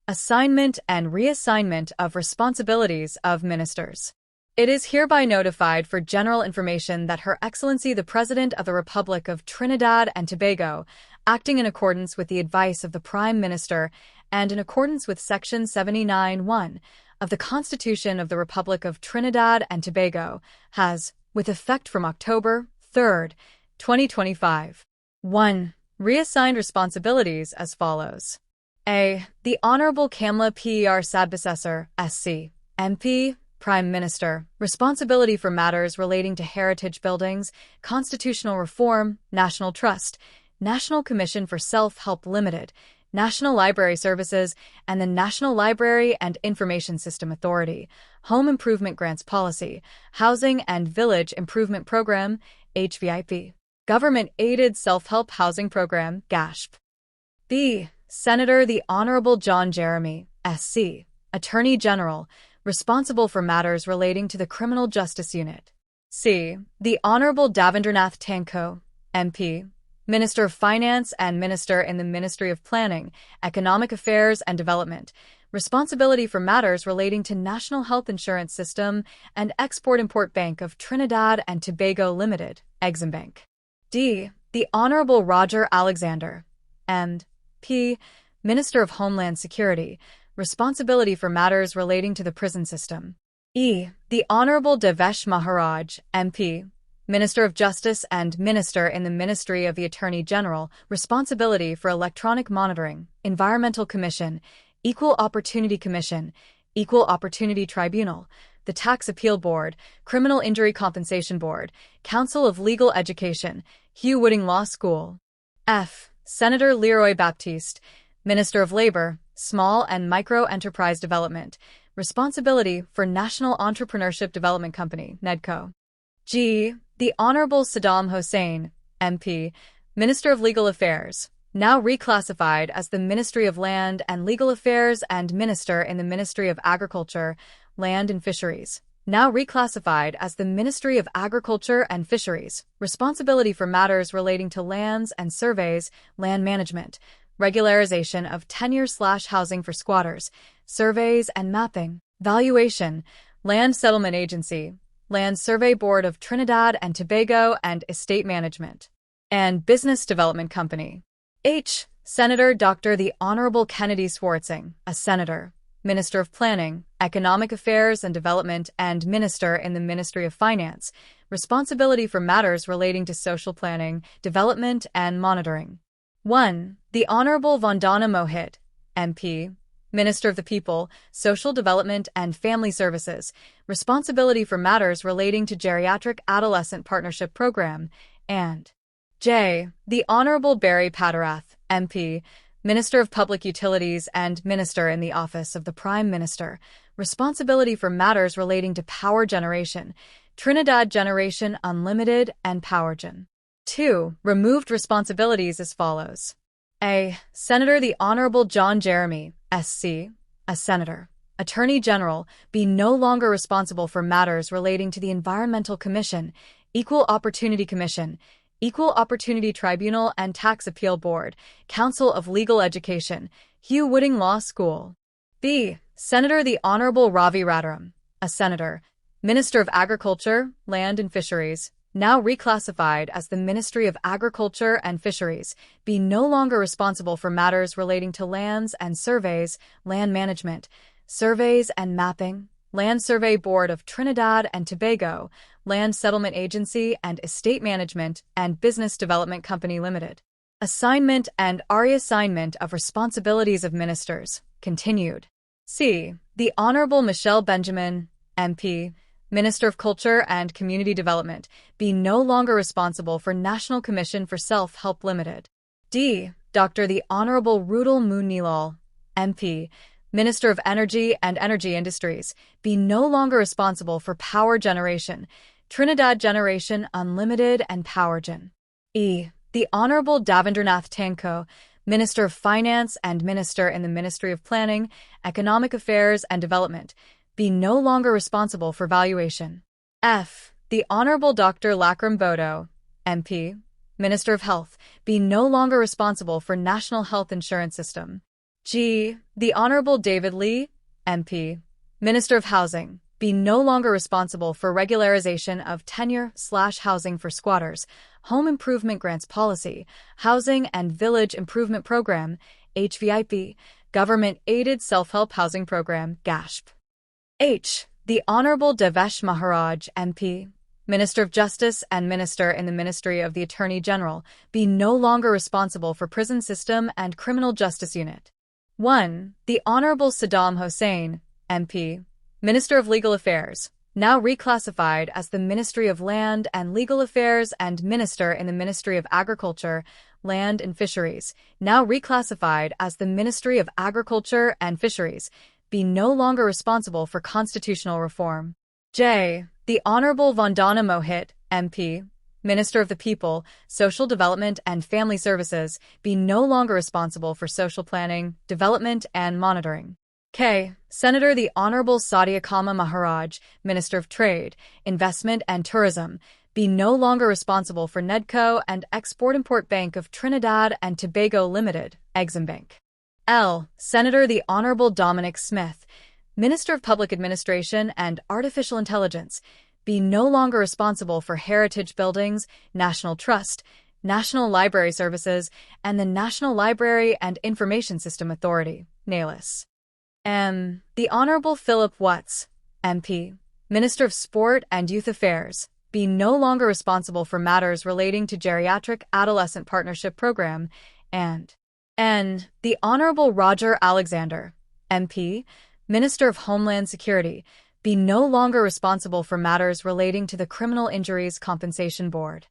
Assignment and reassignment of responsibilities of ministers. It is hereby notified for general information that Her Excellency the President of the Republic of Trinidad and Tobago, acting in accordance with the advice of the Prime Minister and in accordance with Section 79(1) of the Constitution of the Republic of Trinidad and Tobago, has, with effect from October 3, 2025, 1. Reassigned responsibilities as follows. A. The Honorable 𝐓 𝐊𝐚𝐴 SC, MP, Prime Minister, responsibility for matters relating to heritage buildings, constitutional reform, national trust, National Commission for Self-Help Limited, National Library Services, and the National Library and Information System Authority, Home Improvement Grants Policy, Housing and Village Improvement Program, HVIP, Government-Aided Self-Help Housing Program, GASHP. B. Senator the Honorable John Jeremy, SC, Attorney General, responsible for matters relating to the Criminal Justice Unit. C. The Honorable Davendernath Tanko, MP, Minister of Finance and Minister in the Ministry of Planning, Economic Affairs and Development, responsibility for matters relating to National Health Insurance System and Export-Import Bank of Trinidad and Tobago Limited, Exim Bank. D. The Honorable Roger Alexander, M.P., Minister of Homeland Security, responsibility for matters relating to the prison system. E. The Honorable Devesh Maharaj, MP, Minister of Justice and Minister in the Ministry of the Attorney General, responsibility for electronic monitoring, Environmental Commission, Equal Opportunity Commission, Equal Opportunity Tribunal, the Tax Appeal Board, Criminal Injury Compensation Board, Council of Legal Education, 𝐓&𝐓 Law School. F. Senator Leroy Baptiste, Minister of Labor, Small and Micro Enterprise Development, responsibility for National Entrepreneurship Development Company, NEDCO. G. The Honorable Saddam Hossain, MP, Minister of Legal Affairs, now reclassified as the Ministry of Land and Legal Affairs and Minister in the Ministry of Agriculture, Land and Fisheries, now reclassified as the Ministry of Agriculture and Fisheries, responsibility for matters relating to lands and surveys, land management, regularization of tenure/housing for squatters, surveys and mapping, valuation, Land Settlement Agency, Land Survey Board of Trinidad and Tobago and Estate Management, and Business Development Company. H. Senator Dr. the Honorable Kennedy Swartzing, a Senator, Minister of Planning, Economic Affairs and Development and Minister in the Ministry of Finance, responsibility for matters relating to social planning, development and monitoring. 1. The Honorable Vandana Mohit, MP, Minister of the People, Social Development and Family Services, responsibility for matters relating to Geriatric Adolescent Partnership Program, and J. The Honorable Barry Patarath, MP, Minister of Public Utilities and Minister in the Office of the Prime Minister, responsibility for matters relating to power generation, Trinidad Generation Unlimited and PowerGen. 2. Removed responsibilities as follows. A. Senator the Honorable John Jeremy, SC, a Senator, Attorney General, be no longer responsible for matters relating to the Environmental Commission, Equal Opportunity Commission, Equal Opportunity Tribunal and Tax Appeal Board, Council of Legal Education, 𝐓&𝐓 Law School. B. Senator the Honorable Ravi Radaram, a Senator, Minister of Agriculture, Land and Fisheries, now reclassified as the Ministry of Agriculture and Fisheries, be no longer responsible for matters relating to lands and surveys, land management, surveys and mapping, Land Survey Board of Trinidad and Tobago, Land Settlement Agency and Estate Management and Business Development Company Limited. Assignment and reassignment of responsibilities of ministers, continued. C. The Honorable Michelle Benjamin, MP, Minister of Culture and Community Development, be no longer responsible for National Commission for Self-Help Limited. D. Dr. the Honorable Rudal Moonilal, MP, Minister of Energy and Energy Industries, be no longer responsible for power generation, Trinidad Generation Unlimited and PowerGen. E. The Honorable Davendernath Tanko, Minister of Finance and Minister in the Ministry of Planning, Economic Affairs and Development, be no longer responsible for valuation. F. The Honorable Dr. Lakram Bodo, MP, Minister of Health, be no longer responsible for National Health Insurance System. G. The Honorable David Lee, MP, Minister of Housing, be no longer responsible for regularization of tenure/housing for squatters, Home Improvement Grants Policy, Housing and Village Improvement Program, HVIP, Government-Aided Self-Help Housing Program, GASHP. H. The Honorable Devesh Maharaj, MP, Minister of Justice and Minister in the Ministry of the Attorney General, be no longer responsible for Prison System and Criminal Justice Unit. 1. The Honorable Saddam Hussain, MP, Minister of Legal Affairs, now reclassified as the Ministry of Land and Legal Affairs and Minister in the Ministry of Agriculture, Land and Fisheries, now reclassified as the Ministry of Agriculture and Fisheries, be no longer responsible for constitutional reform. J. The Honorable Vandana Mohit, MP, Minister of the People, Social Development and Family Services, be no longer responsible for social planning, development, and monitoring. K. Senator the Honorable Saadia Kama Maharaj, Minister of Trade, Investment and Tourism, be no longer responsible for NEDCO and Export-Import Bank of Trinidad and Tobago Limited, Exim Bank. L. Senator the Honorable Dominic Smith, Minister of Public Administration and Artificial Intelligence, be no longer responsible for heritage buildings, National Trust, National Library Services, and the National Library and Information System Authority, NALIS. M. The Honorable Philip Watts, MP, Minister of Sport and Youth Affairs, be no longer responsible for matters relating to Geriatric Adolescent Partnership Program, and N. The Honorable Roger Alexander, MP, Minister of Homeland Security, be no longer responsible for matters relating to the Criminal Injuries Compensation Board.